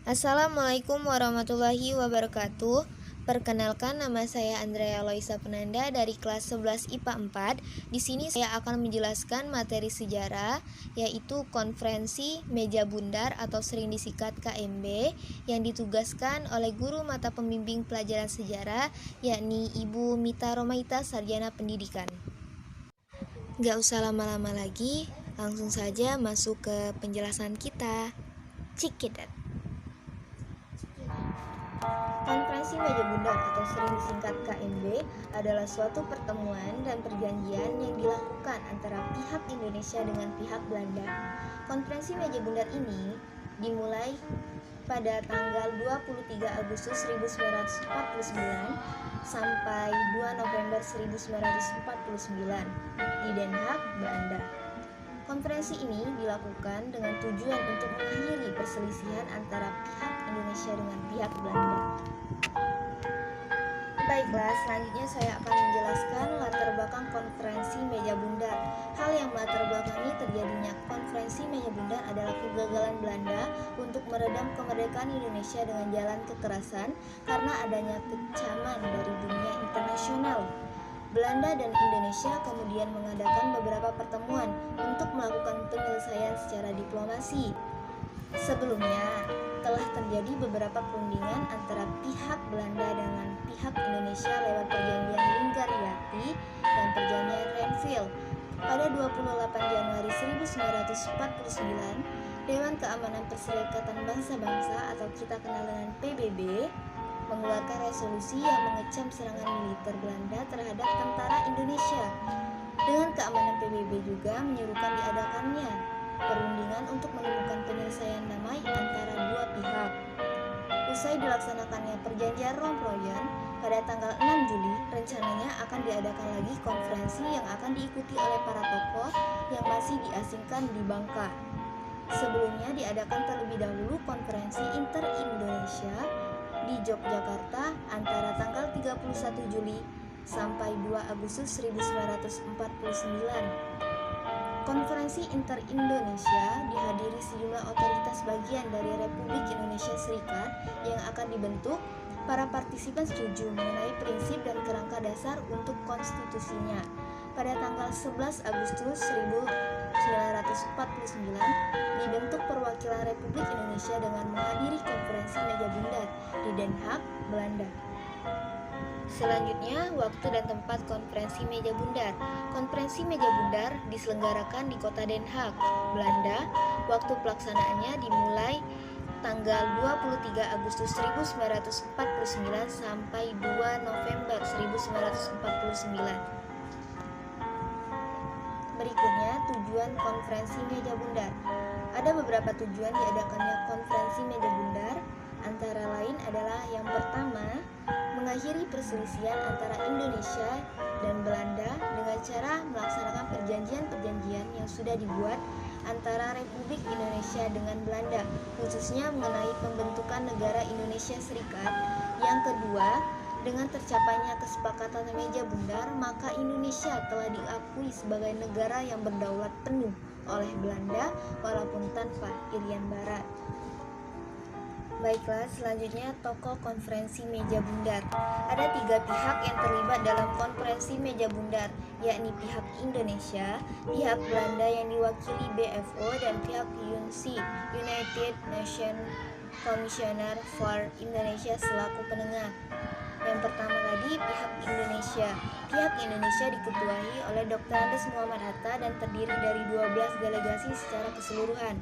Assalamualaikum warahmatullahi wabarakatuh. Perkenalkan, nama saya Andrea Loisa Penanda dari kelas 11 IPA 4. Di sini saya akan menjelaskan materi sejarah, yaitu konferensi meja bundar atau sering disingkat KMB, yang ditugaskan oleh guru mata pembimbing pelajaran sejarah, yakni Ibu Mita Romaita, Sarjana Pendidikan. Gak usah lama-lama lagi, langsung saja masuk ke penjelasan kita. Cikidat. Konferensi Meja Bundar atau sering disingkat KMB adalah suatu pertemuan dan perjanjian yang dilakukan antara pihak Indonesia dengan pihak Belanda. Konferensi Meja Bundar ini dimulai pada tanggal 23 Agustus 1949 sampai 2 November 1949 di Den Haag, Belanda. Konferensi ini dilakukan dengan tujuan untuk mengakhiri perselisihan antara pihak Indonesia dengan pihak Belanda. Baiklah, selanjutnya saya akan menjelaskan latar belakang konferensi meja bundar. Hal yang melatar belakangi terjadinya konferensi meja bundar adalah kegagalan Belanda untuk meredam kemerdekaan Indonesia dengan jalan kekerasan karena adanya kecaman dari dunia internasional. Belanda dan Indonesia kemudian mengadakan beberapa pertemuan untuk melakukan penyelesaian secara diplomasi. Sebelumnya, telah terjadi beberapa perundingan antara pihak Belanda dengan pihak Indonesia lewat perjanjian Linggarjati dan perjanjian Renville. Pada 28 Januari 1949, Dewan Keamanan Perserikatan Bangsa-Bangsa atau kita kenal dengan PBB mengeluarkan resolusi yang mengecam serangan militer Belanda terhadap tentara Indonesia. Dengan keamanan PBB juga menyuruhkan diadakannya perundingan untuk menemukan penyelesaian damai antara dua pihak. Usai dilaksanakannya perjanjian Romproyen pada tanggal 6 Juli, rencananya akan diadakan lagi konferensi yang akan diikuti oleh para tokoh yang masih diasingkan di Bangka. Sebelumnya diadakan terlebih dahulu konferensi Inter-Indonesia di Yogyakarta antara tanggal 31 Juli sampai 2 Agustus 1949. Konferensi Inter-Indonesia dihadiri sejumlah otoritas bagian dari Republik Indonesia Serikat yang akan dibentuk. Para partisipan setuju mengenai prinsip dan kerangka dasar untuk konstitusinya. Pada tanggal 11 Agustus 1949 dibentuk perwakilan Republik Indonesia dengan menghadiri konferensi meja bundar di Den Haag, Belanda. Selanjutnya, waktu dan tempat konferensi meja bundar. Konferensi meja bundar diselenggarakan di kota Den Haag, Belanda. Waktu pelaksanaannya dimulai tanggal 23 Agustus 1949 sampai 2 November 1949. Berikutnya, tujuan konferensi meja bundar. Ada beberapa tujuan diadakannya konferensi meja bundar, antara lain adalah yang pertama, mengakhiri perselisihan antara Indonesia dan Belanda dengan cara melaksanakan perjanjian-perjanjian yang sudah dibuat antara Republik Indonesia dengan Belanda, khususnya mengenai pembentukan negara Indonesia Serikat. Yang kedua, dengan tercapainya kesepakatan meja bundar, maka Indonesia telah diakui sebagai negara yang berdaulat penuh oleh Belanda walaupun tanpa Irian Barat. Baiklah, selanjutnya tokoh konferensi meja bundar. Ada 3 pihak yang terlibat dalam konferensi meja bundar, yakni pihak Indonesia, pihak Belanda yang diwakili BFO, dan pihak UNC, United Nations Commissioner for Indonesia selaku penengah. Yang pertama tadi pihak Indonesia. Pihak Indonesia diketuai oleh Dr. Andes Muhammad Hatta dan terdiri dari 12 delegasi secara keseluruhan,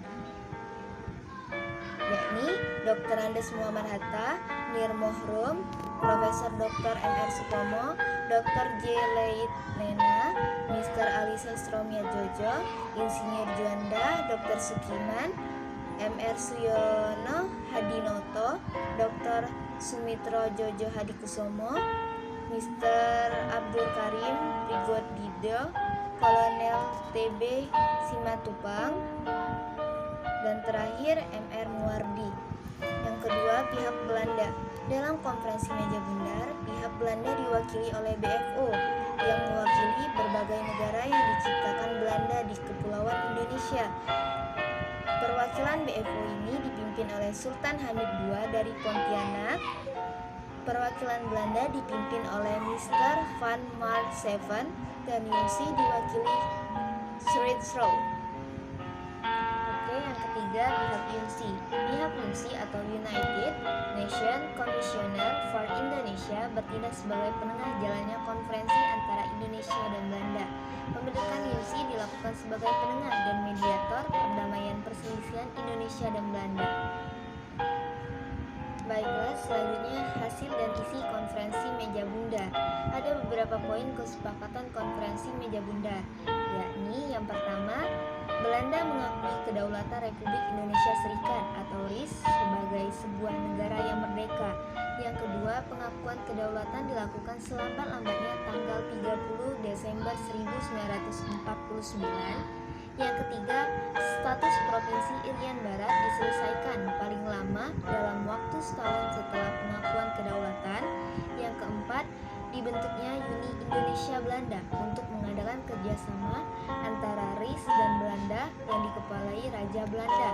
yakni Dr. Andes Muhammad Hatta, Nir Mohrum, Profesor Dr. M.R. Supomo, Dr. J. Leit Nena, Mr. Ali Sastromiat Jojo, Insinyur Juanda, Dr. Sukiman, M.R. Suyono Hadinoto, Dr. Sumitro Jojo Hadikusumo, Mr. Abdul Karim Prigoddido, Kolonel T.B. Simatupang, dan terakhir M.R. Muwardi. Yang kedua, pihak Belanda. Dalam konferensi meja bundar, pihak Belanda diwakili oleh BFO yang mewakili berbagai negara yang diciptakan Belanda di Kepulauan Indonesia. Perwakilan BFO ini dipimpin oleh Sultan Hamid II dari Pontianak. Perwakilan Belanda dipimpin oleh Mr. Van Mark Seven dan UNC diwakili Schritzrow. Oke, yang ketiga pihak UNC. Pihak UNC atau United Nations Commissioner for Indonesia bertindak sebagai penengah jalannya konferensi antara Indonesia dan Belanda. Pembentukan UNC dilakukan sebagai penengah dan mediator perdamaian perselisihan Indonesia dan Belanda. Baiklah, selanjutnya hasil dan isi konferensi meja bundar. Ada beberapa poin kesepakatan konferensi meja bundar, yakni yang pertama, Belanda mengakui kedaulatan Republik Indonesia Serikat atau RIS sebagai sebuah negara yang merdeka. Yang kedua, pengakuan kedaulatan dilakukan selambat-lambatnya tanggal 30 Desember 1949. Yang ketiga, status Provinsi Irian Barat diselesaikan paling lama dalam waktu setahun setelah pengakuan kedaulatan. Yang keempat, dibentuknya Uni Indonesia Belanda untuk mengadakan kerjasama antara RIS dan Belanda yang dikepalai Raja Belanda.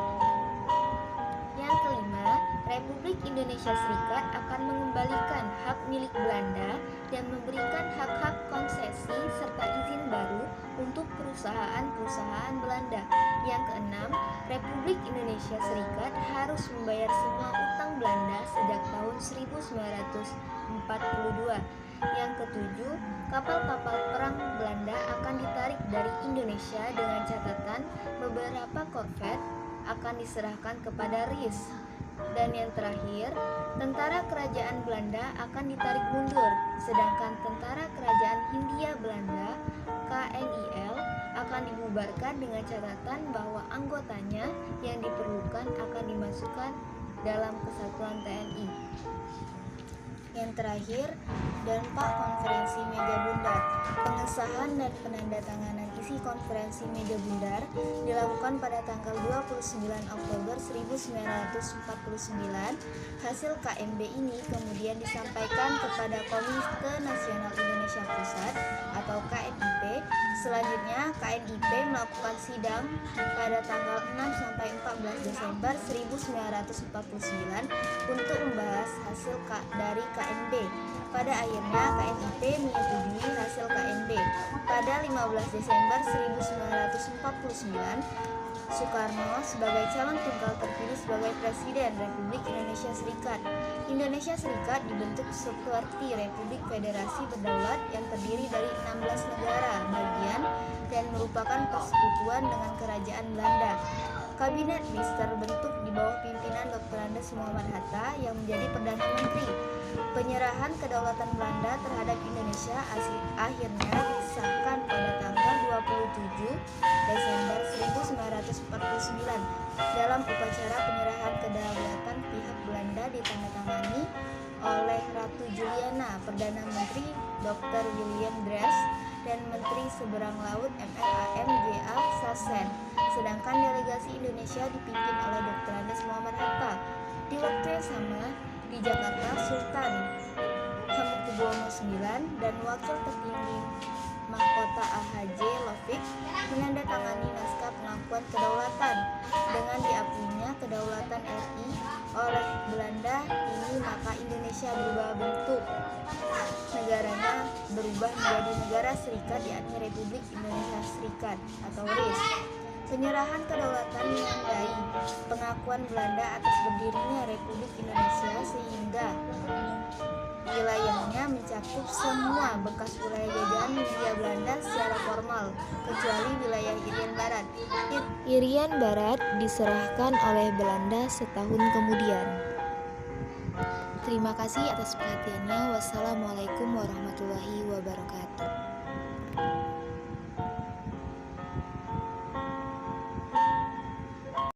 Yang kelima, Republik Indonesia Serikat akan mengembalikan hak milik Belanda dan memberikan hak-hak konsesi serta izin baru untuk perusahaan-perusahaan Belanda. Yang keenam, Republik Indonesia Serikat harus membayar semua utang Belanda sejak tahun 1942. Yang ketujuh, kapal-kapal perang Belanda akan ditarik dari Indonesia dengan catatan beberapa korvet akan diserahkan kepada RIS. Dan yang terakhir, tentara kerajaan Belanda akan ditarik mundur, sedangkan tentara kerajaan Hindia Belanda KNIL akan dibubarkan dengan catatan bahwa anggotanya yang diperlukan akan dimasukkan dalam kesatuan TNI. Yang terakhir, dampak konferensi meja bundar. Pengesahan dan penandatanganan isi konferensi meja bundar dilakukan pada tanggal 29 Oktober 1949. Hasil KMB ini kemudian disampaikan kepada Komite Nasional Indonesia Pusat atau KNIP. Selanjutnya, KNIP melakukan sidang pada tanggal 6 sampai 14 Desember 1949 untuk membahas hasil dari KNB. Pada akhirnya KNIP menyetujui hasil KNB. Pada 15 Desember 1949, Soekarno sebagai calon tunggal terpilih sebagai Presiden Republik Indonesia Serikat. Indonesia Serikat dibentuk seperti Republik Federasi Berdaulat yang terdiri dari 16 negara bagian dan merupakan persekutuan dengan Kerajaan Belanda. Kabinet BIS terbentuk di bawah pimpinan Dr. Andes Muhammad Hatta yang menjadi Perdana Menteri. Penyerahan kedaulatan Belanda terhadap Indonesia akhirnya disahkan pada tanggal 27 Desember 1949. Dalam upacara penyerahan kedaulatan pihak Belanda ditandatangani oleh Ratu Juliana, Perdana Menteri Dr. William Drees, dan Menteri Seberang Laut MRAM J.A. Sassen. Sedangkan delegasi Indonesia dipimpin oleh Dr. Andes Muhammad Hatta. Di waktu yang sama, di Jakarta, Sultan Hamengkubuwono IX dan Wakil Tertinggi Mahkota AHJ Lofik menandatangani naskah pengakuan kedaulatan. Dengan diakuinya kedaulatan RI oleh Belanda ini, maka Indonesia berubah bentuk. Negaranya berubah menjadi negara serikat, yakni Republik Indonesia Serikat atau RIS. Penyerahan kedaulatan menandai pengakuan Belanda atas berdirinya Republik Indonesia sehingga wilayahnya mencakup semua bekas wilayah jajahan Hindia Belanda secara formal, kecuali wilayah Irian Barat. Irian Barat diserahkan oleh Belanda setahun kemudian. Terima kasih atas perhatiannya. Wassalamualaikum warahmatullahi wabarakatuh.